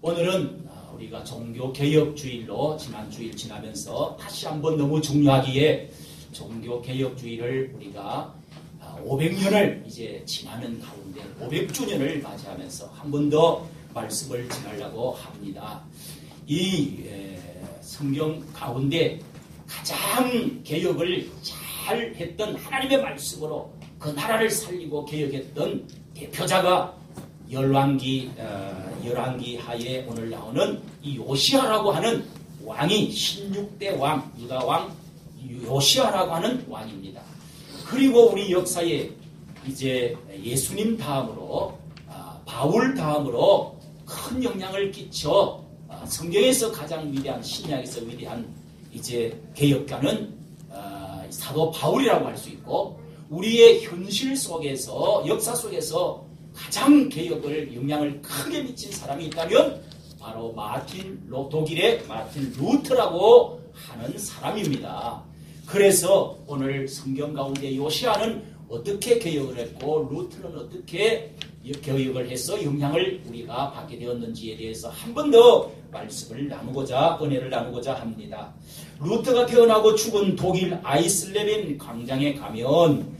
오늘은 우리가 종교개혁주일로 지난 주일 지나면서 다시 한번 너무 중요하기에 종교개혁주일을 우리가 500년을 이제 지나는 가운데 500주년을 맞이하면서 한 번 더 말씀을 전하려고 합니다. 이 성경 가운데 가장 개혁을 잘 했던 하나님의 말씀으로 그 나라를 살리고 개혁했던 대표자가 열왕기 하에 오늘 나오는 이 요시아라고 하는 왕이 16대 왕, 유다 왕 요시아라고 하는 왕입니다. 그리고 우리 역사에 이제 예수님 다음으로 바울 다음으로 큰 영향을 끼쳐 성경에서 가장 위대한, 신약에서 위대한 이제 개혁가는 사도 바울이라고 할 수 있고, 우리의 현실 속에서, 역사 속에서 가장 개혁을, 영향을 크게 미친 사람이 있다면 바로 독일의 마틴 루터라고 하는 사람입니다. 그래서 오늘 성경 가운데 요시아는 어떻게 개혁을 했고 루터는 어떻게 개혁을 해서 영향을 우리가 받게 되었는지에 대해서 한 번 더 말씀을 나누고자, 은혜를 나누고자 합니다. 루터가 태어나고 죽은 독일 아이슬레벤 광장에 가면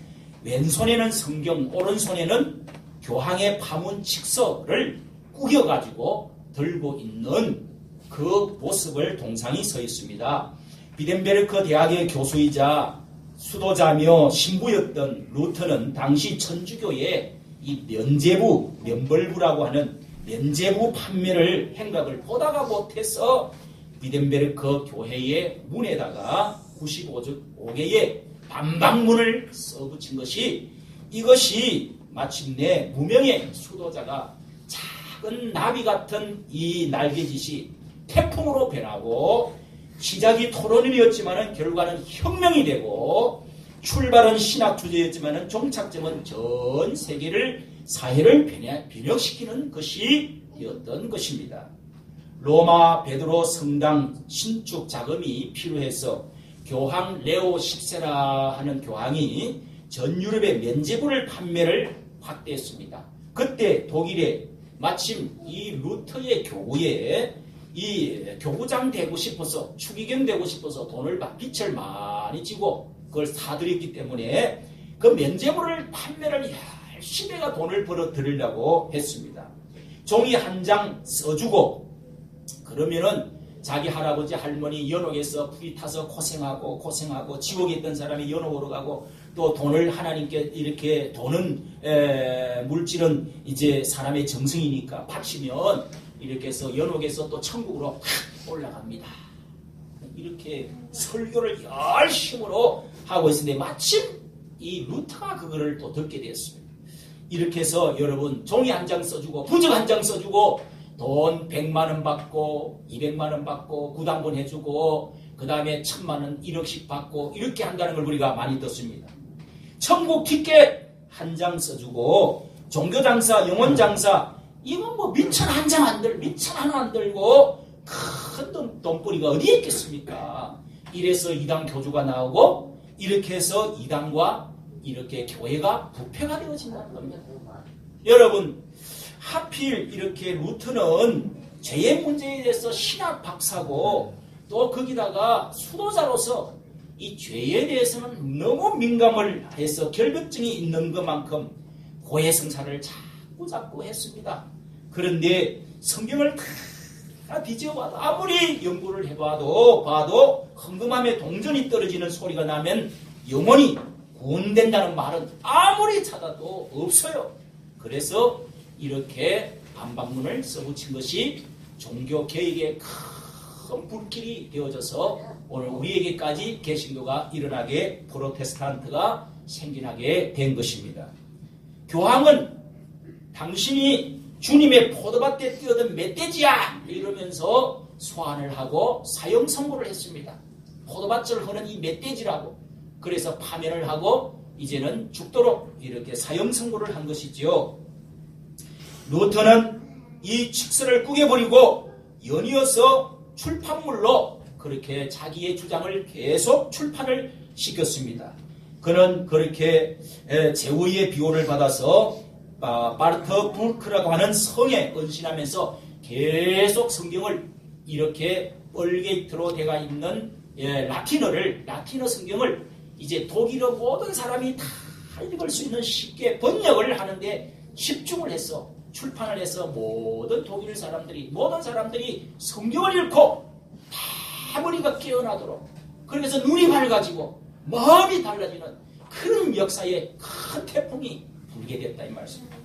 왼손에는 성경, 오른손에는 교황의 파문 칙서를 꾸겨가지고 들고 있는 그 모습을 동상이 서 있습니다. 비덴베르크 대학의 교수이자 수도자며 신부였던 루터는 당시 천주교의 이 면죄부라고 하는 면죄부 판매를 행각을 보다가 못해서 비덴베르크 교회의 문에다가 95개의 반박문을 써붙인 것이, 이것이 마침내 무명의 수도자가 작은 나비 같은 이 날개짓이 태풍으로 변하고, 시작이 토론이었지만 결과는 혁명이 되고, 출발은 신학 주제였지만 종착점은 전 사회를 변혁시키는 것이었던 것입니다. 로마 베드로 성당 신축 자금이 필요해서 교황 레오 10세라 하는 교황이 전 유럽의 면죄부를 판매를 확대했습니다. 그때 독일에 마침 이 루터의 교구에 이 교구장 되고 싶어서, 추기경 되고 싶어서 빚을 많이 지고 그걸 사들였기 때문에 그 면죄부를 판매를 열심히 해가 돈을 벌어 들으려고 했습니다. 종이 한 장 써주고, 그러면은 자기 할아버지 할머니 연옥에서 불이 타서 고생하고 지옥에 있던 사람이 연옥으로 가고, 또 돈을 하나님께 이렇게, 돈은 물질은 이제 사람의 정성이니까 바치면 이렇게 해서 연옥에서 또 천국으로 올라갑니다. 이렇게 설교를 열심으로 하고 있었는데 마침 이 루터가 그거를 또 듣게 되었습니다. 이렇게 해서 여러분, 종이 한 장 써주고 부적 한 장 써주고 돈 100만원 받고 200만원 받고 구당본 해주고 그 다음에 1000만원 1억씩 받고 이렇게 한다는 걸 우리가 많이 듣습니다. 천국 티켓 한 장 써주고 종교장사, 영혼장사, 이건 뭐 민천 한 장 안 들고, 민천 하나 안 들고 큰 돈벌이가 어디에 있겠습니까? 이래서 이단 교주가 나오고, 이렇게 해서 이단과 이렇게 교회가 부패가 되어진다는 겁니다. 여러분, 하필 이렇게 루터는 죄의 문제에 대해서 신학 박사고, 또 거기다가 수도자로서 이 죄에 대해서는 너무 민감을 해서 결벽증이 있는 것만큼 고해성사를 자꾸 했습니다. 그런데 성경을 다 뒤져봐도, 아무리 연구를 해봐도 헌금함에 동전이 떨어지는 소리가 나면 영혼이 구원된다는 말은 아무리 찾아도 없어요. 그래서 이렇게 반박문을 써붙인 것이 종교개혁의 큰 불길이 되어져서 오늘 우리에게까지 개신교가 일어나게, 프로테스탄트가 생겨나게 된 것입니다. 교황은 당신이 주님의 포도밭에 뛰어든 멧돼지야! 이러면서 소환을 하고 사형 선고를 했습니다. 포도밭을 허는 이 멧돼지라고. 그래서 파면을 하고 이제는 죽도록 이렇게 사형 선고를 한 것이지요. 루터는 이 칙서를 꾸겨버리고 연이어서 출판물로 그렇게 자기의 주장을 계속 출판을 시켰습니다. 그는 그렇게 제우의 비호를 받아서 바르트 부르크라고 하는 성에 은신하면서 계속 성경을 이렇게 얼게이트로 되어 있는 라틴어 성경을 이제 독일어 모든 사람이 다 읽을 수 있는 쉽게 번역을 하는데 집중을 해서 출판을 해서 모든 모든 사람들이 성경을 읽고 다 머리가 깨어나도록, 그래서 눈이 밝아지고 마음이 달라지는 그런 역사의 큰 태풍이 불게 됐다 이 말씀입니다.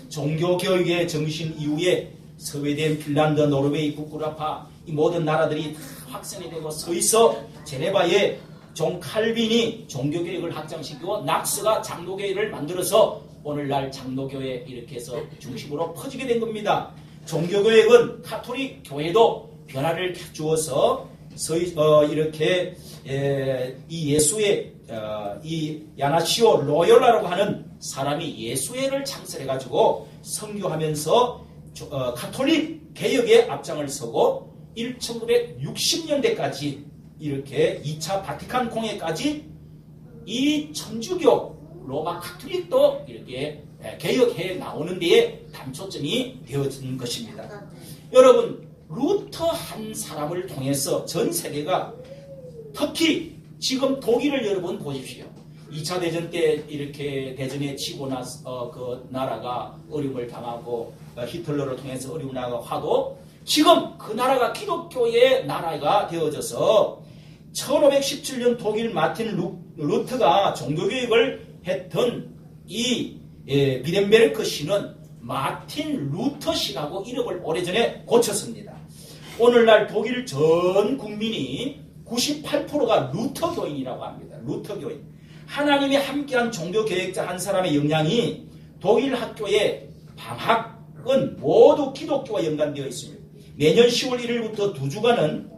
종교교육의 정신 이후에 스웨덴, 핀란드, 노르웨이, 북구라파 이 모든 나라들이 다 확산이 되고 서있어 제네바에 존 칼빈이 종교교육을 확장시키고 낙스가 장로교회를 만들어서 오늘날 장로교회 이렇게 해서 중심으로 퍼지게 된 겁니다. 종교교육은 가톨릭 교회도 변화를 주어서 이렇게 이 예수의 이 야나시오 로열라라고 하는 사람이 예수회를 창설해가지고 선교하면서 가톨릭 개혁의 앞장을 서고 1960년대까지 이렇게 2차 바티칸 공회까지 이 천주교 로마 가톨릭도 이렇게 개혁해 나오는 데에 담초점이 되어진 것입니다. 여러분, 루터 한 사람을 통해서 전 세계가, 특히 지금 독일을 여러분 보십시오. 2차 대전 때 이렇게 대전에 치고 나서 그 나라가 어려움을 당하고 히틀러를 통해서 어려움을 당하고 지금 그 나라가 기독교의 나라가 되어져서 1517년 독일 마틴 루트가 종교교육을 했던 이 비덴베르크 시는 마틴 루터 시라고 이름을 오래전에 고쳤습니다. 오늘날 독일 전 국민이 98%가 루터교인이라고 합니다. 루터교인. 하나님이 함께한 종교개혁자 한 사람의 영향이 독일 학교의 방학은 모두 기독교와 연관되어 있습니다. 매년 10월 1일부터 2주간은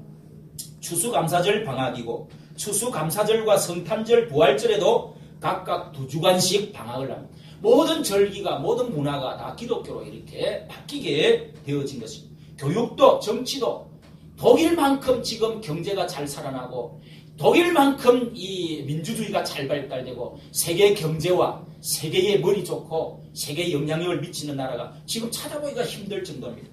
추수감사절 방학이고 추수감사절과 성탄절, 부활절에도 각각 2주간씩 방학을 합니다. 모든 절기가, 모든 문화가 다 기독교로 이렇게 바뀌게 되어진 것입니다. 교육도, 정치도 독일만큼 지금 경제가 잘 살아나고 독일만큼 이 민주주의가 잘 발달되고 세계 경제와 세계의 머리 좋고 세계에 영향력을 미치는 나라가 지금 찾아보기가 힘들 정도입니다.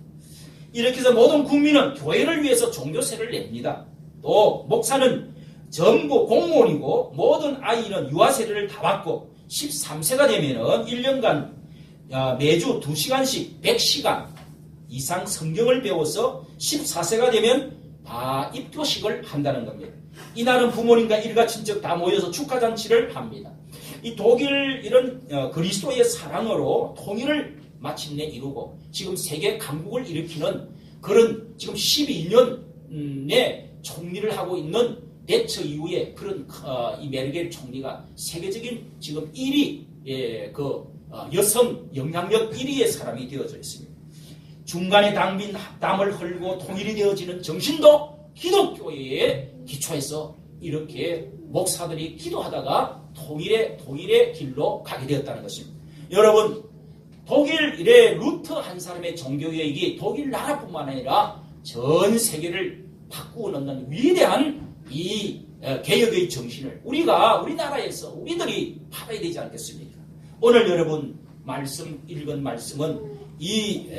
이렇게 해서 모든 국민은 교회를 위해서 종교세를 냅니다. 또 목사는 전부 공무원이고 모든 아이는 유아세례를 다 받고 13세가 되면은 1년간 매주 2시간씩 100시간 이상 성경을 배워서 14세가 되면 다 입교식을 한다는 겁니다. 이날은 부모님과 일가 친척 다 모여서 축하잔치를 합니다. 이 독일 이런 그리스도의 사랑으로 통일을 마침내 이루고 지금 세계 강국을 일으키는 그런 지금 12년의 총리를 하고 있는 대처 이후에 그런 이 메르겔 총리가 세계적인 지금 1위 여성 영향력 1위의 사람이 되어져 있습니다. 중간에 당빈 땀을 흘고 통일이 되어지는 정신도 기독교의 기초에서 이렇게 목사들이 기도하다가 통일의 길로 가게 되었다는 것입니다. 여러분, 독일의 루터 한 사람의 종교개혁이 독일 나라뿐만 아니라 전 세계를 바꾸어 놓는 위대한 이 개혁의 정신을 우리나라에서 우리들이 받아야 되지 않겠습니까? 오늘 여러분 읽은 말씀은 이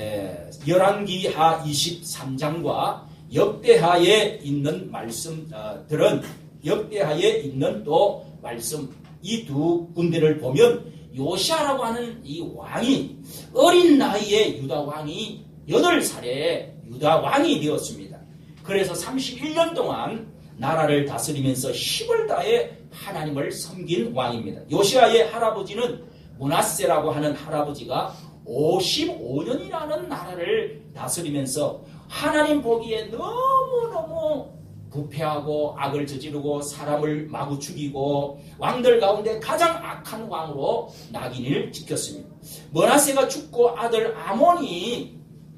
열왕기하 23장과 역대하에 있는 말씀들은 역대하에 있는 또 말씀 이 두 군데를 보면 요시아라고 하는 이 왕이 어린 나이에 유다 왕이 8살에 유다 왕이 되었습니다. 그래서 31년 동안 나라를 다스리면서 힘을 다해 하나님을 섬긴 왕입니다. 요시아의 할아버지는 므낫세라고 하는 할아버지가 55년이라는 나라를 다스리면서 하나님 보기에 너무너무 부패하고 악을 저지르고 사람을 마구 죽이고 왕들 가운데 가장 악한 왕으로 낙인을 찍혔습니다. 므낫세가 죽고 아들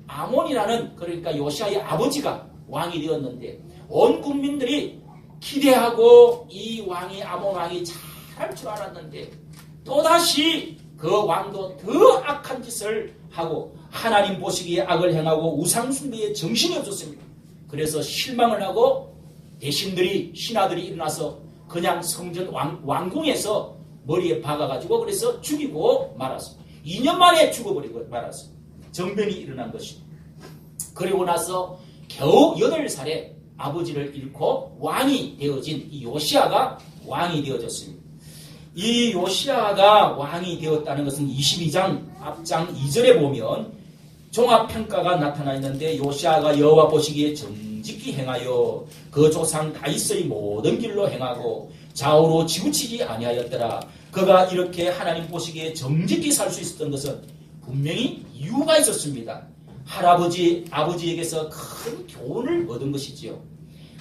아몬이라는 그러니까 요시아의 아버지가 왕이 되었는데 온 국민들이 기대하고 이 왕이 아몬 왕이 잘할 줄 알았는데 또다시 그 왕도 더 악한 짓을 하고 하나님 보시기에 악을 행하고 우상숭배에 정신이 없었습니다. 그래서 실망을 하고 신하들이 일어나서 그냥 성전 왕궁에서 머리에 박아가지고 그래서 죽이고 말았습니다. 2년 만에 죽어버리고 말았습니다. 정변이 일어난 것입니다. 그리고 나서 겨우 8살에 아버지를 잃고 왕이 되어진 이 요시아가 왕이 되어졌습니다. 이 요시아가 왕이 되었다는 것은 22장 앞장 2절에 보면 종합평가가 나타나 있는데, 요시아가 여호와 보시기에 정직히 행하여 그 조상 다윗의 모든 길로 행하고 좌우로 치우치지 아니하였더라. 그가 이렇게 하나님 보시기에 정직히 살 수 있었던 것은 분명히 이유가 있었습니다. 아버지에게서 큰 교훈을 얻은 것이지요.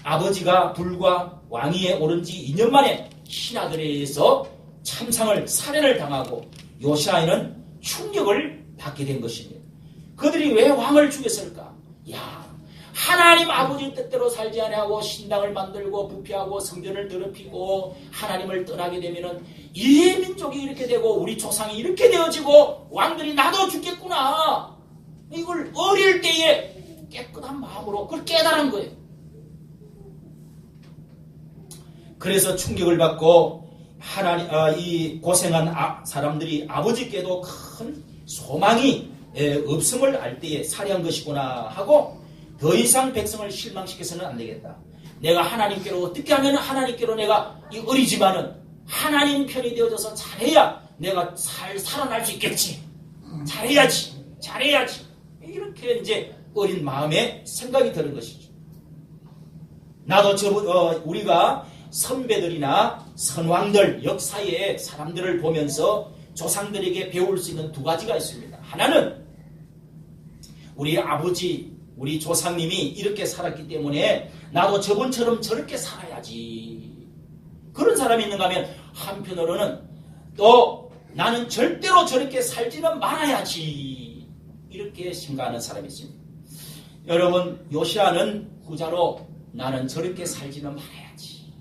아버지가 불과 왕위에 오른 지 2년 만에 신하들에 의해서 참상을 살해를 당하고 요시아에는 충격을 받게 된 것입니다. 그들이 왜 왕을 죽였을까? 하나님 아버지 뜻대로 살지 아니하고 신당을 만들고 부패하고 성전을 더럽히고 하나님을 떠나게 되면은 이 민족이 이렇게 되고 우리 조상이 이렇게 되어지고 왕들이 나도 죽겠구나. 이걸 어릴 때에 깨끗한 마음으로 그걸 깨달은 거예요. 그래서 충격을 받고 이 고생한 사람들이 아버지께도 큰 소망이 없음을 알 때에 살해한 것이구나 하고, 더 이상 백성을 실망시켜서는 안 되겠다. 내가 하나님께로 어떻게 하면 하나님께로 내가 어리지만은 하나님 편이 되어져서 잘해야 내가 살아날 수 있겠지. 잘해야지. 이렇게 이제 어린 마음에 생각이 드는 것이죠. 나도 우리가 선배들이나 선왕들, 역사의 사람들을 보면서 조상들에게 배울 수 있는 2가지가 있습니다. 하나는 우리 아버지, 우리 조상님이 이렇게 살았기 때문에 나도 저분처럼 저렇게 살아야지. 그런 사람이 있는가 하면, 한편으로는 또 나는 절대로 저렇게 살지는 말아야지. 이렇게 생각하는 사람이 있습니다. 여러분, 요시아는 후자로 나는 저렇게 살지는 말아야지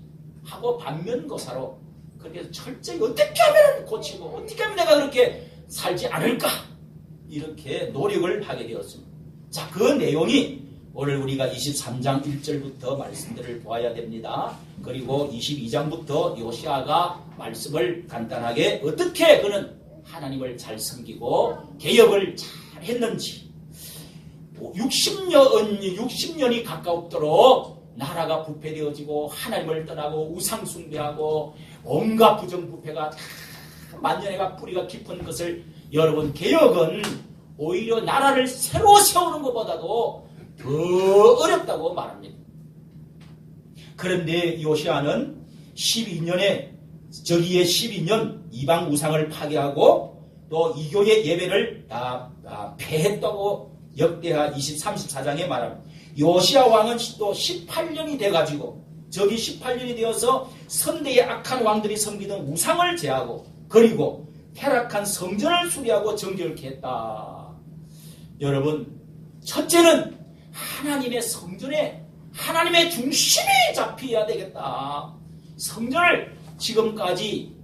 하고 반면교사로 그렇게 철저히 어떻게 하면 고치고 어떻게 하면 내가 그렇게 살지 않을까, 이렇게 노력을 하게 되었습니다. 자, 그 내용이 오늘 우리가 23장 1절부터 말씀들을 보아야 됩니다. 그리고 22장부터 요시아가 말씀을 간단하게 어떻게 그는 하나님을 잘 섬기고 개혁을 잘 했는지, 60년이 가까웠도록 나라가 부패되어지고 하나님을 떠나고 우상 숭배하고 온갖 부정부패가 만년해가 뿌리가 깊은 것을, 여러분, 개혁은 오히려 나라를 새로 세우는 것보다도 더 어렵다고 말합니다. 그런데 요시아는 12년 이방 우상을 파괴하고 또 이교의 예배를 다 폐했다고 역대하 34장에 말합니다. 요시아 왕은 또 18년이 돼가지고, 저기 18년이 되어서 선대의 악한 왕들이 섬기던 우상을 제하고, 그리고 타락한 성전을 수리하고 정결케 했다. 여러분, 첫째는 하나님의 성전에 하나님의 중심이 잡혀야 되겠다. 성전을 지금까지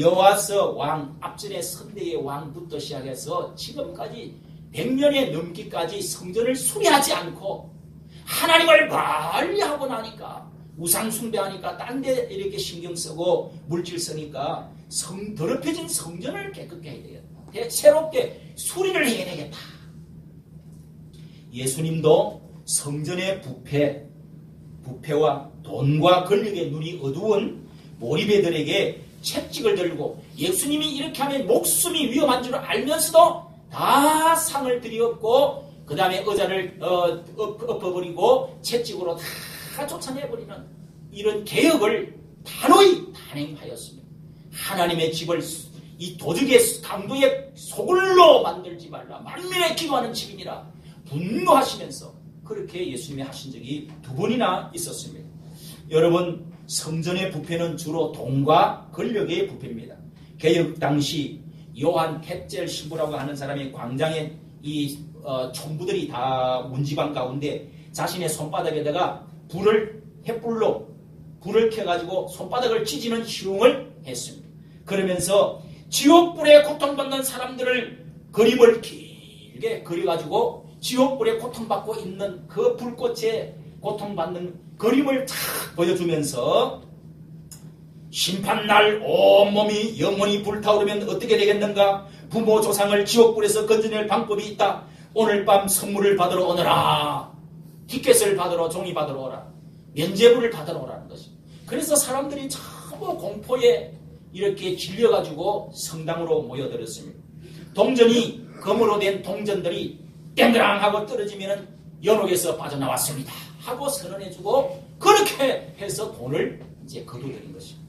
여호와서 왕, 앞전에 선대의 왕부터 시작해서 지금까지 100년에 넘기까지 성전을 수리하지 않고 하나님을 멀리 하고 나니까, 우상 숭배하니까 딴 데 이렇게 신경 쓰고 물질 쓰니까 더럽혀진 성전을 깨끗게 해야 되겠다. 새롭게 수리를 해야 되겠다. 예수님도 성전의 부패와 돈과 권력의 눈이 어두운 모리배들에게 채찍을 들고, 예수님이 이렇게 하면 목숨이 위험한 줄 알면서도 다 상을 들이엎고 그 다음에 의자를 엎어버리고 채찍으로 다 쫓아내버리는 이런 개혁을 단호히 단행하였습니다. 하나님의 집을 이 도적의 강도의 소굴로 만들지 말라. 만민의 기도하는 집이니라. 분노하시면서 그렇게 예수님이 하신 적이 2번이나 있었습니다. 여러분, 성전의 부패는 주로 돈과 권력의 부패입니다. 개혁 당시 요한 캡젤 신부라고 하는 사람이 광장에 이 총부들이 다 문지방 가운데 자신의 손바닥에다가 횃불로 불을 켜가지고 손바닥을 찢는 희롱을 했습니다. 그러면서 지옥불에 고통받는 사람들을 그림을 길게 그려가지고 지옥불에 고통받고 있는 그 불꽃에 고통받는 그림을 탁 보여주면서, 심판날 온몸이 영원히 불타오르면 어떻게 되겠는가? 부모 조상을 지옥불에서 건져낼 방법이 있다. 오늘 밤 선물을 받으러 오너라. 티켓을 받으러 종이 받으러 오라. 면죄부를 받으러 오라는 것이. 그래서 사람들이 전부 공포에 이렇게 질려가지고 성당으로 모여들었습니다. 동전이 금으로 된 동전들이 땡그랑하고 떨어지면 연옥에서 빠져나왔습니다 하고 선언해주고 그렇게 해서 돈을 이제 거두들인 것입니다.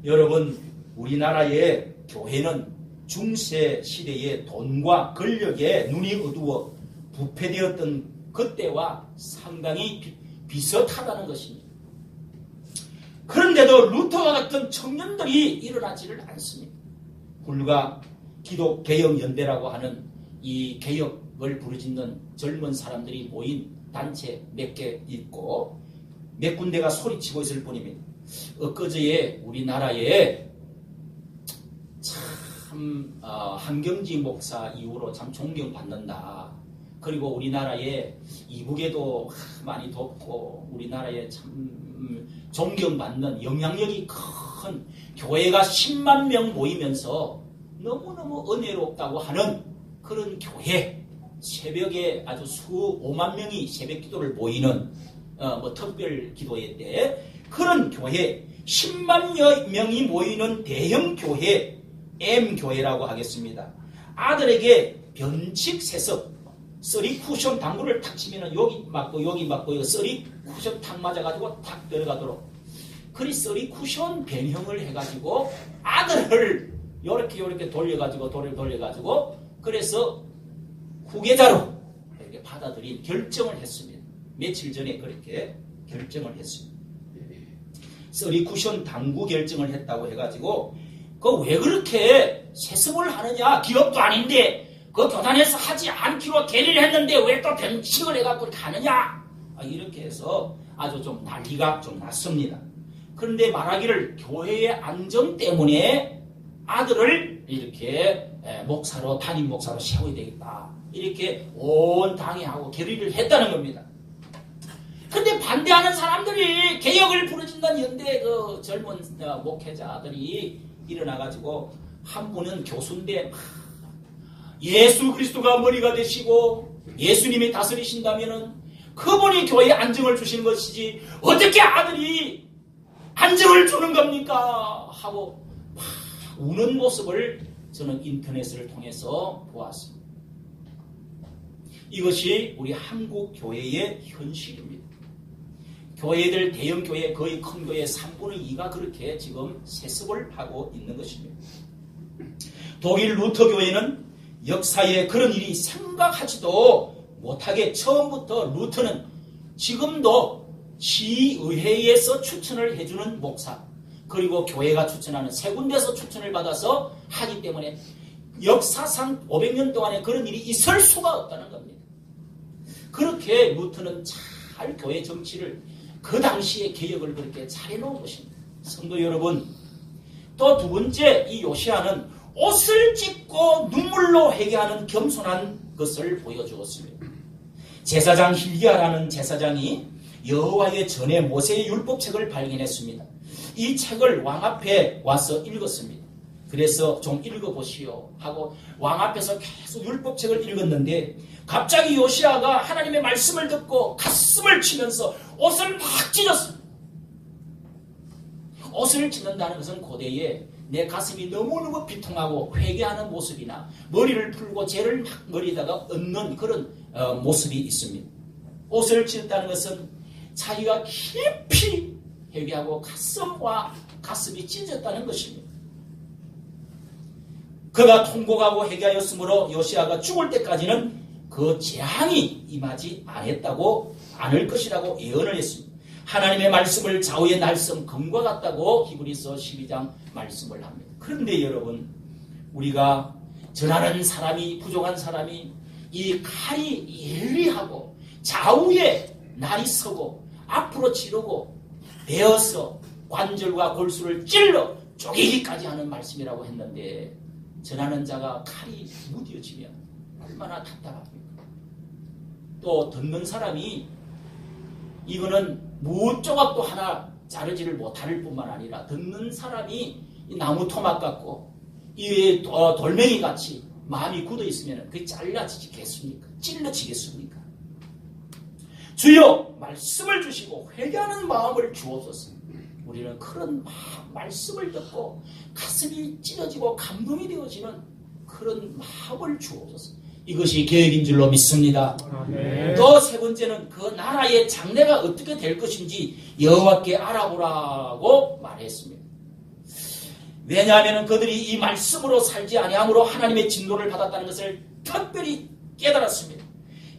여러분, 우리나라의 교회는 중세 시대의 돈과 권력에 눈이 어두워 부패되었던 그때와 상당히 비슷하다는 것입니다. 그런데도 루터와 같은 청년들이 일어나지를 않습니다. 불과 기독개혁연대라고 하는 이 개혁을 부르짖는 젊은 사람들이 모인 단체 몇 개 있고 몇 군데가 소리치고 있을 뿐입니다. 엊그제에 우리나라에 참 한경지 목사 이후로 참 존경받는다. 그리고 우리나라에 이북에도 많이 돕고 우리나라에 참 존경받는 영향력이 큰 교회가 10만 명 모이면서 너무너무 은혜롭다고 하는 그런 교회, 새벽에 아주 5만 명이 새벽 기도를 모이는 특별 기도회 때 그런 교회 10만 명이 모이는 대형 교회 M교회라고 하겠습니다. 아들에게 변칙 세습 쓰리 쿠션 당구를 탁 치면 여기 맞고 쓰리 쿠션 탁 맞아가지고 탁 들어가도록 그리 쓰리 쿠션 변형을 해가지고 아들을 요렇게 돌려가지고 그래서 후계자로 이렇게 받아들인 결정을 했습니다. 며칠 전에 그렇게 결정을 했습니다. 쓰리 쿠션 당구 결정을 했다고 해가지고 그 왜 그렇게 세습을 하느냐? 기업도 아닌데 그 교단에서 하지 않기로 결의를 했는데 왜 또 변칙을 해갖고 이렇게 하느냐? 이렇게 해서 아주 좀 난리가 좀 났습니다. 그런데 말하기를 교회의 안정 때문에 아들을 이렇게 목사로 담임 목사로 세워야 되겠다. 이렇게 온 당회하고 결의를 했다는 겁니다. 근데 반대하는 사람들이 개혁을 부르짖는 연대 그 젊은 목회자들이 일어나가지고 한 분은 교수인데 예수 그리스도가 머리가 되시고 예수님이 다스리신다면은 그분이 교회에 안정을 주시는 것이지 어떻게 아들이 안정을 주는 겁니까? 하고 막 우는 모습을 저는 인터넷을 통해서 보았습니다. 이것이 우리 한국 교회의 현실입니다. 교회들 대형 교회 거의 큰 교회 3분의 2가 그렇게 지금 세습을 하고 있는 것입니다. 독일 루터 교회는 역사에 그런 일이 생각하지도 못하게 처음부터 루터는 지금도 시의회에서 추천을 해주는 목사 그리고 교회가 추천하는 세 군데서 추천을 받아서 하기 때문에 역사상 500년 동안에 그런 일이 있을 수가 없다는 겁니다. 그렇게 루터는 잘 교회 정치를 그 당시에 개혁을 그렇게 잘 해놓은 것입니다. 성도 여러분, 또 두 번째 이 요시야는 옷을 찢고 눈물로 회개하는 겸손한 것을 보여주었습니다. 제사장 hil기야라는 제사장이 여호와의 전에 모세의 율법책을 발견했습니다. 이 책을 왕 앞에 와서 읽었습니다. 그래서 좀 읽어보시오 하고 왕 앞에서 계속 율법책을 읽었는데 갑자기 요시야가 하나님의 말씀을 듣고 가슴을 치면서 옷을 막 찢었습니다. 옷을 찢는다는 것은 고대에 내 가슴이 너무너무 비통하고 회개하는 모습이나 머리를 풀고 죄를 막 머리에다가 얹는 그런 모습이 있습니다. 옷을 찢었다는 것은 자기가 깊이 회개하고 가슴이 찢어졌다는 것입니다. 그가 통곡하고 회개하였으므로 요시야가 죽을 때까지는 그 재앙이 임하지 않을 것이라고 예언을 했습니다. 하나님의 말씀을 좌우의 날성 검과 같다고 히브리서 12장 말씀을 합니다. 그런데 여러분, 우리가 전하는 사람이 부족한 사람이 이 칼이 예리하고 좌우에 날이 서고 앞으로 지르고 베어서 관절과 골수를 찔러 쪼개기까지 하는 말씀이라고 했는데 전하는 자가 칼이 무뎌지면 얼마나 답답합니까? 또 듣는 사람이 이거는 무조각도 하나 자르지를 못할 뿐만 아니라 듣는 사람이 이 나무 토막 같고 이 돌멩이 같이 마음이 굳어 있으면 그게 잘라지겠습니까? 찔러지겠습니까? 주여 말씀을 주시고 회개하는 마음을 주옵소서. 우리는 그런 말씀을 듣고 가슴이 찢어지고 감동이 되어지는 그런 마음을 주옵소서. 이것이 계획인 줄로 믿습니다. 또 세 번째는 그 나라의 장래가 어떻게 될 것인지 여호와께 알아보라고 말했습니다. 왜냐하면 그들이 이 말씀으로 살지 아니함으로 하나님의 진노를 받았다는 것을 특별히 깨달았습니다.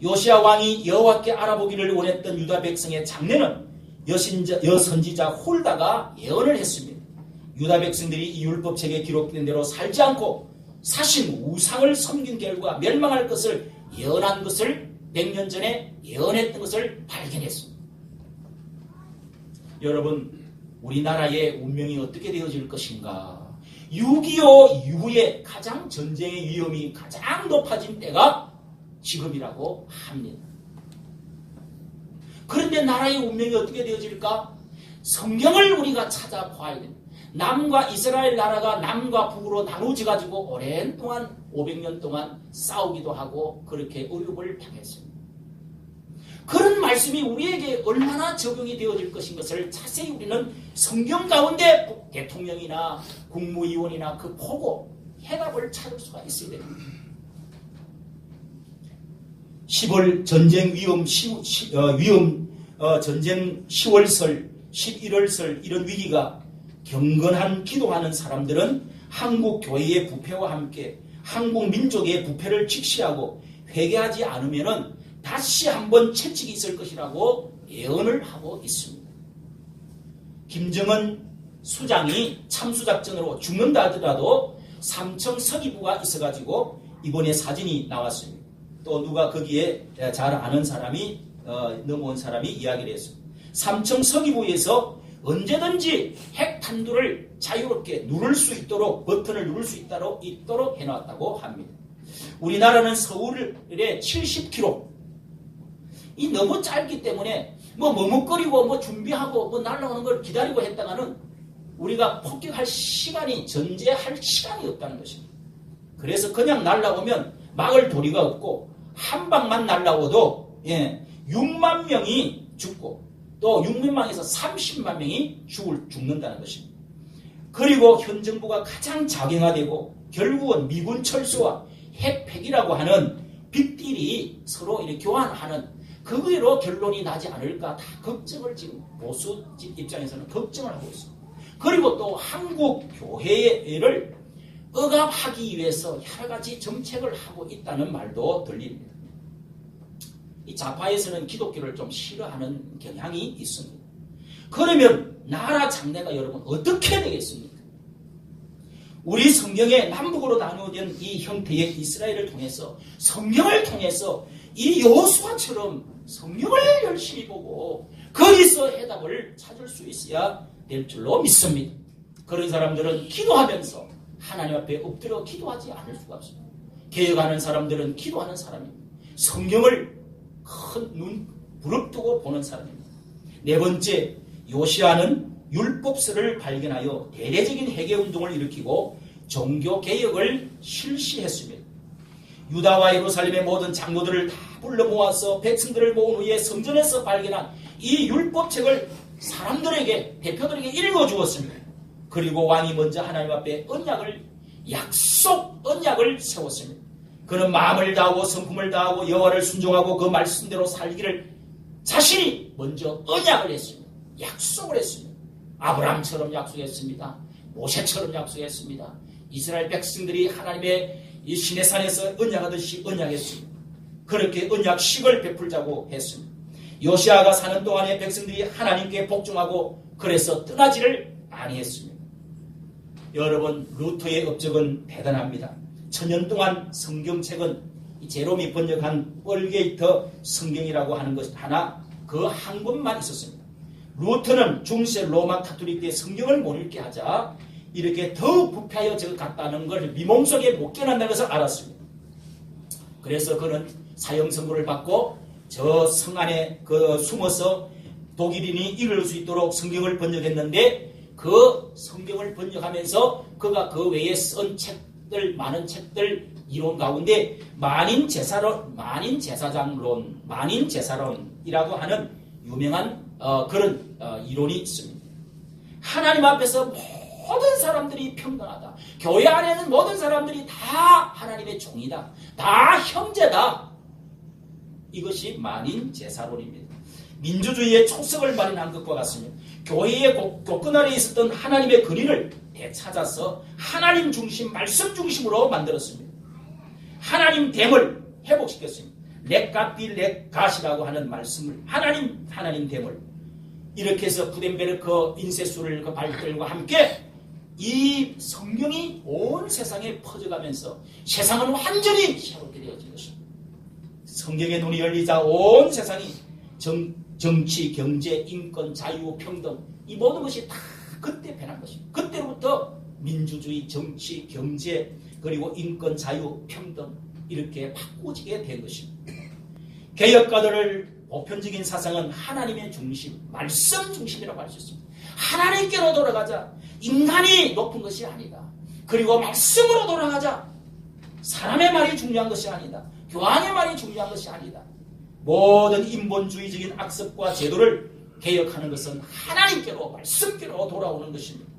요시야 왕이 여호와께 알아보기를 원했던 유다 백성의 장래는 여선지자 홀다가 예언을 했습니다. 유다 백성들이 이 율법책에 기록된 대로 살지 않고 사신 우상을 섬긴 결과 멸망할 것을 예언한 것을 100년 전에 예언했던 것을 발견했습니다. 여러분, 우리나라의 운명이 어떻게 되어질 것인가? 6.25 이후에 가장 전쟁의 위험이 가장 높아진 때가 지금이라고 합니다. 그런데 나라의 운명이 어떻게 되어질까? 성경을 우리가 찾아봐야 됩니다. 남과 이스라엘 나라가 남과 북으로 나누어져가지고 오랜 동안 500년 동안 싸우기도 하고 그렇게 어려움을 당했습니다. 그런 말씀이 우리에게 얼마나 적용이 되어질 것인 것을 자세히 우리는 성경 가운데 대통령이나 국무위원이나 그 보고 해답을 찾을 수가 있어야 됩니다. 10월 전쟁 전쟁 10월설, 11월설 이런 위기가 경건한 기도하는 사람들은 한국 교회의 부패와 함께 한국 민족의 부패를 직시하고 회개하지 않으면은 다시 한번 채찍이 있을 것이라고 예언을 하고 있습니다. 김정은 수장이 참수작전으로 죽는다 하더라도 삼청 서기부가 있어가지고 이번에 사진이 나왔습니다. 또 누가 거기에 잘 아는 사람이 넘어온 사람이 이야기를 했습니다. 삼청 서기부에서 언제든지 핵 탄두를 자유롭게 누를 수 있도록 버튼을 누를 수 있도록 해놨다고 합니다. 우리나라는 서울에 70km 이 너무 짧기 때문에 머뭇거리고 준비하고 날아오는 걸 기다리고 했다가는 우리가 폭격할 시간이 전제할 시간이 없다는 것입니다. 그래서 그냥 날아오면 막을 도리가 없고 한 방만 날아오도 6만 명이 죽고 또 6만에서 30만 명이 죽는다는 것입니다. 그리고 현 정부가 가장 작용화되고 결국은 미군 철수와 핵폐기라고 하는 빅딜이 서로 이렇게 교환하는 그거로 결론이 나지 않을까 다 걱정을 지금 보수 입장에서는 걱정을 하고 있습니다. 그리고 또 한국 교회를 억압하기 위해서 여러 가지 정책을 하고 있다는 말도 들립니다. 이 좌파에서는 기독교를 좀 싫어하는 경향이 있습니다. 그러면 나라 장래가 여러분 어떻게 되겠습니까? 우리 성경에 남북으로 나누어진 이 형태의 이스라엘을 통해서 성경을 통해서 이 여호수아처럼 성경을 열심히 보고 거기서 해답을 찾을 수 있어야 될 줄로 믿습니다. 그런 사람들은 기도하면서 하나님 앞에 엎드려 기도하지 않을 수가 없습니다. 개혁하는 사람들은 기도하는 사람입니다. 성경을 큰 눈 부릅뜨고 보는 사람입니다. 네 번째, 요시아는 율법서를 발견하여 대대적인 회개운동을 일으키고 종교개혁을 실시했습니다. 유다와 예루살렘의 모든 장로들을 다 불러 모아서 백성들을 모은 후에 성전에서 발견한 이 율법책을 사람들에게, 대표들에게 읽어주었습니다. 그리고 왕이 먼저 하나님 앞에 언약을 세웠습니다. 그는 마음을 다하고 성품을 다하고 여호와를 순종하고 그 말씀대로 살기를 자신이 먼저 언약을 했습니다. 약속을 했습니다. 아브라함처럼 약속했습니다. 모세처럼 약속했습니다. 이스라엘 백성들이 하나님의 이 시내산에서 언약하듯이 언약했습니다. 그렇게 언약식을 베풀자고 했습니다. 요시아가 사는 동안에 백성들이 하나님께 복종하고 그래서 떠나지를 아니했습니다. 여러분, 루터의 업적은 대단합니다. 1000년 동안 성경책은 제롬이 번역한 뻘게이터 성경이라고 하는 것 하나 그 한 권만 있었습니다. 루터는 중세 로마 카톨릭 때 성경을 못 읽게 하자 이렇게 더욱 부패하여 갔다는 걸 미몽 속에 못 깨닫는 것을 알았습니다. 그래서 그는 사형 선고를 받고 저 성 안에 숨어서 독일인이 읽을 수 있도록 성경을 번역했는데 그 성경을 번역하면서 그가 그 외에 쓴 책들, 많은 책들 이론 가운데 만인제사론이라고 하는 유명한 그런 이론이 있습니다. 하나님 앞에서 모든 사람들이 평등하다. 교회 안에는 모든 사람들이 다 하나님의 종이다. 다 형제다. 이것이 만인제사론입니다. 민주주의의 초석을 마련한 것과 같습니다. 교회의 교권 아래에 있었던 하나님의 근위를 되찾아서 하나님 중심, 말씀 중심으로 만들었습니다. 하나님 됨을 회복시켰습니다. 렉갓빌렉갓이라고 하는 말씀을 하나님 됨을 이렇게 해서 구덴베르크 인쇄술을 그 발달과 함께 이 성경이 온 세상에 퍼져가면서 세상은 완전히 새롭게 되어진 것입니다. 성경의 눈이 열리자 온 세상이 정치, 경제, 인권, 자유, 평등 이 모든 것이 다 그때 변한 것입니다. 그때로부터 민주주의, 정치, 경제 그리고 인권, 자유, 평등 이렇게 바꾸어지게 된 것입니다. 개혁가들을 보편적인 사상은 하나님의 중심, 말씀 중심이라고 할 수 있습니다. 하나님께로 돌아가자. 인간이 높은 것이 아니다. 그리고 말씀으로 돌아가자. 사람의 말이 중요한 것이 아니다. 교황의 말이 중요한 것이 아니다. 모든 인본주의적인 악습과 제도를 개혁하는 것은 하나님께로, 말씀께로 돌아오는 것입니다.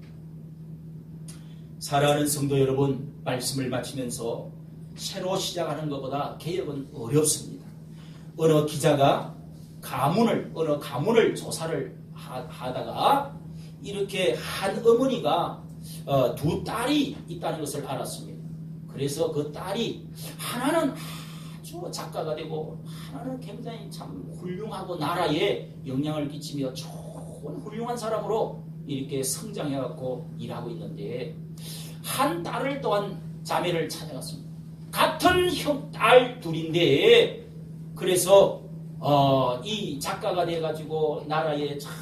사랑하는 성도 여러분, 말씀을 마치면서 새로 시작하는 것보다 개혁은 어렵습니다. 어느 기자가 어느 가문을 조사를 하다가 이렇게 한 어머니가 두 딸이 있다는 것을 알았습니다. 그래서 그 딸이 하나는 아주 작가가 되고 하나는 굉장히 참 훌륭하고 나라에 영향을 끼치며 좋은 훌륭한 사람으로 이렇게 성장해갖고 일하고 있는데 한 딸을 또한 자매를 찾아갔습니다. 같은 딸 둘인데 그래서 이 작가가 돼가지고 나라에 참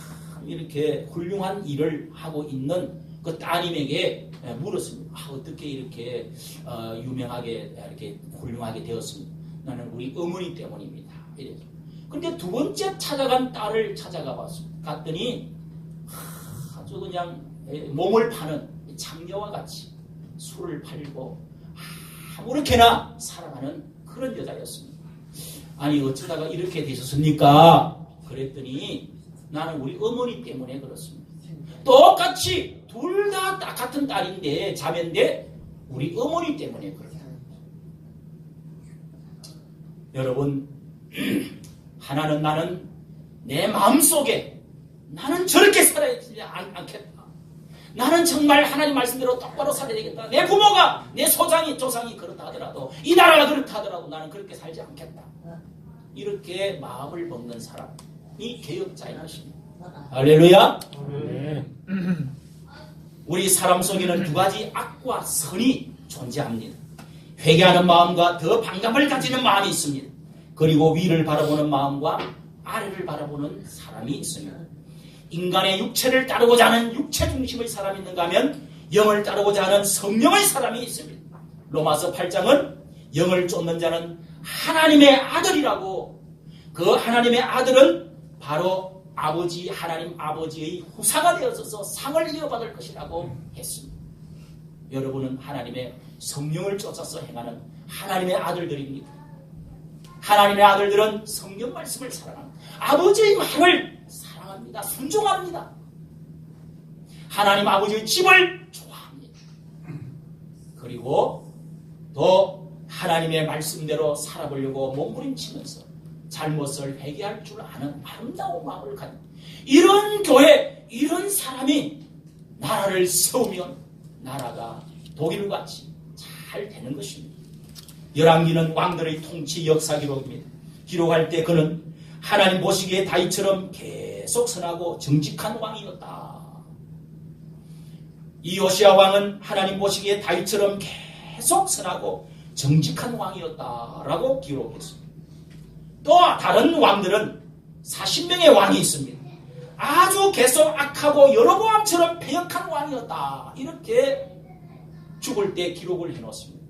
이렇게 훌륭한 일을 하고 있는 그 따님에게 물었습니다. 어떻게 이렇게 유명하게 이렇게 훌륭하게 되었습니까? 나는 우리 어머니 때문입니다. 이래서. 근데 두 번째 찾아간 딸을 찾아가 봤습니다. 갔더니 아주 그냥 몸을 파는 창녀와 같이 술을 팔고 아무렇게나 살아가는 그런 여자였습니다. 아니 어쩌다가 이렇게 되셨습니까? 그랬더니 나는 우리 어머니 때문에 그렇습니다. 똑같이 둘 다 같은 딸인데 자매인데 우리 어머니 때문에 그렇다. 여러분 하나는 나는 내 마음속에 나는 저렇게 살아야 되지 않겠다. 나는 정말 하나님 말씀대로 똑바로 살아야 되겠다. 내 부모가 내 조상이 그렇다 하더라도 이 나라가 그렇다 하더라도 나는 그렇게 살지 않겠다. 이렇게 마음을 먹는 사람이 개혁자인 것입니다. 할렐루야. 우리 사람 속에는 두 가지 악과 선이 존재합니다. 회개하는 마음과 더 반감을 가지는 마음이 있습니다. 그리고 위를 바라보는 마음과 아래를 바라보는 사람이 있습니다. 인간의 육체를 따르고자 하는 육체 중심의 사람이 있는가 하면 영을 따르고자 하는 성령의 사람이 있습니다. 로마서 8장은 영을 쫓는 자는 하나님의 아들이라고 그 하나님의 아들은 바로 하나님 아버지의 후사가 되어서 상을 이어받을 것이라고 했습니다. 여러분은 하나님의 성령을 쫓아서 행하는 하나님의 아들들입니다. 하나님의 아들들은 성경 말씀을 사랑합니다. 아버지의 말을 사랑합니다. 순종합니다. 하나님 아버지의 집을 좋아합니다. 그리고 또 하나님의 말씀대로 살아보려고 몸부림치면서 잘못을 회개할 줄 아는 아름다운 마음을 가진 이런 교회, 이런 사람이 나라를 세우면 나라가 독일같이 잘 되는 것입니다. 열왕기는 왕들의 통치 역사 기록입니다. 기록할 때 그는 하나님 보시기에 다윗처럼 계속 선하고 정직한 왕이었다. 이 요시야 왕은 하나님 보시기에 다윗처럼 계속 선하고 정직한 왕이었다라고 기록했습니다. 또 다른 왕들은 40명의 왕이 있습니다. 아주 계속 악하고 여로보암처럼 패역한 왕이었다. 이렇게 죽을 때 기록을 해놓습니다.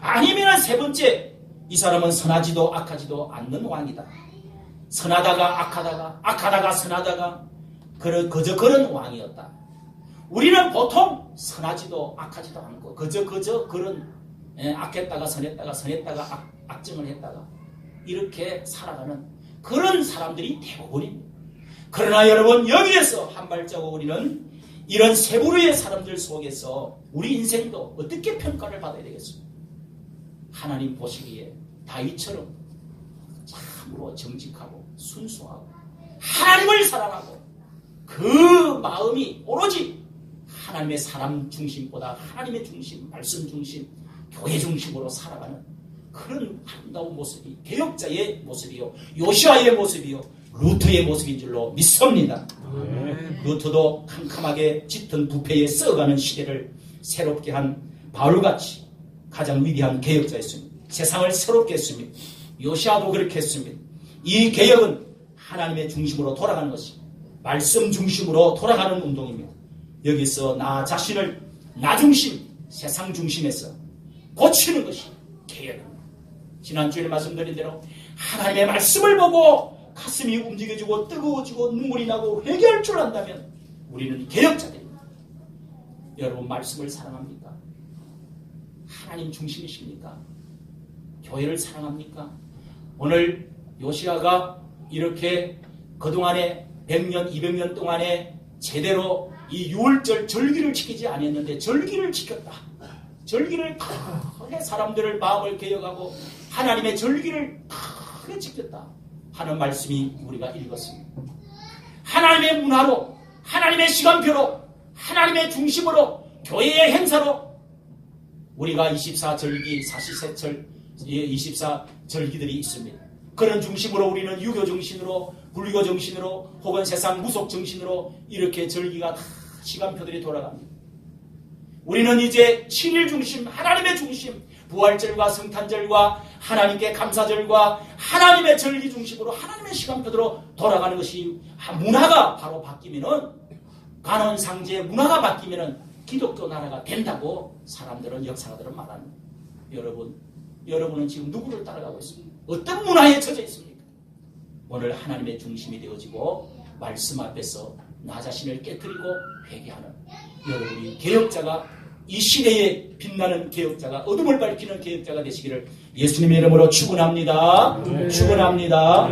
아니면 세 번째, 이 사람은 선하지도 악하지도 않는 왕이다. 선하다가 악하다가 악하다가 선하다가 그저 그런 왕이었다. 우리는 보통 선하지도 악하지도 않고 그저 그런 악했다가 선했다가 악정을 했다가 이렇게 살아가는 그런 사람들이 대부분입니다. 그러나 여러분, 여기에서 한 발자국 우리는 이런 세 부류의 사람들 속에서 우리 인생도 어떻게 평가를 받아야 되겠습니까? 하나님 보시기에 다윗처럼 참으로 정직하고 순수하고 하나님을 사랑하고 그 마음이 오로지 하나님의 사람 중심보다 하나님의 중심, 말씀 중심, 교회 중심으로 살아가는 그런 아름다운 모습이 개혁자의 모습이요, 요시아의 모습이요, 루터의 모습인 줄로 믿습니다. 루터도 캄캄하게 짙은 부패에 썩어가는 시대를 새롭게 한 바울같이 가장 위대한 개혁자였습니다. 세상을 새롭게 했습니다. 요시아도 그렇게 했습니다. 이 개혁은 하나님의 중심으로 돌아가는 것이 말씀 중심으로 돌아가는 운동입니다. 여기서 나 자신을 나 중심, 세상 중심에서 고치는 것이 개혁입니다. 지난주에 말씀드린 대로 하나님의 말씀을 보고 가슴이 움직여지고 뜨거워지고 눈물이 나고 회개할 줄 안다면 우리는 개혁자들입니다. 여러분, 말씀을 사랑합니까? 하나님 중심이십니까? 교회를 사랑합니까? 오늘 요시아가 이렇게 그동안에 100년, 200년 동안에 제대로 이 유월절 절기를 지키지 않았는데 절기를 지켰다. 절기를 크게 사람들을 마음을 개혁하고 하나님의 절기를 크게 지켰다 하는 말씀이 우리가 읽었습니다. 하나님의 문화로, 하나님의 시간표로, 하나님의 중심으로, 교회의 행사로 우리가 24절기, 사시세철 24절기들이 있습니다. 그런 중심으로 우리는 유교 정신으로, 불교 정신으로, 혹은 세상 무속 정신으로 이렇게 절기가 다 시간표들이 돌아갑니다. 우리는 이제 7일 중심, 하나님의 중심, 부활절과 성탄절과 하나님께 감사절과 하나님의 절기 중심으로 하나님의 시간표대로 돌아가는 것이 문화가 바로 바뀌면은, 간원상제의 문화가 바뀌면은 기독교 나라가 된다고 사람들은, 역사가들은 말합니다. 여러분은 지금 누구를 따라가고 있습니까? 어떤 문화에 처져 있습니까? 오늘 하나님의 중심이 되어지고 말씀 앞에서 나 자신을 깨뜨리고 회개하는 여러분이 개혁자가, 이 시대에 빛나는 개혁자가, 어둠을 밝히는 개혁자가 되시기를 예수님의 이름으로 축원합니다. 축원합니다.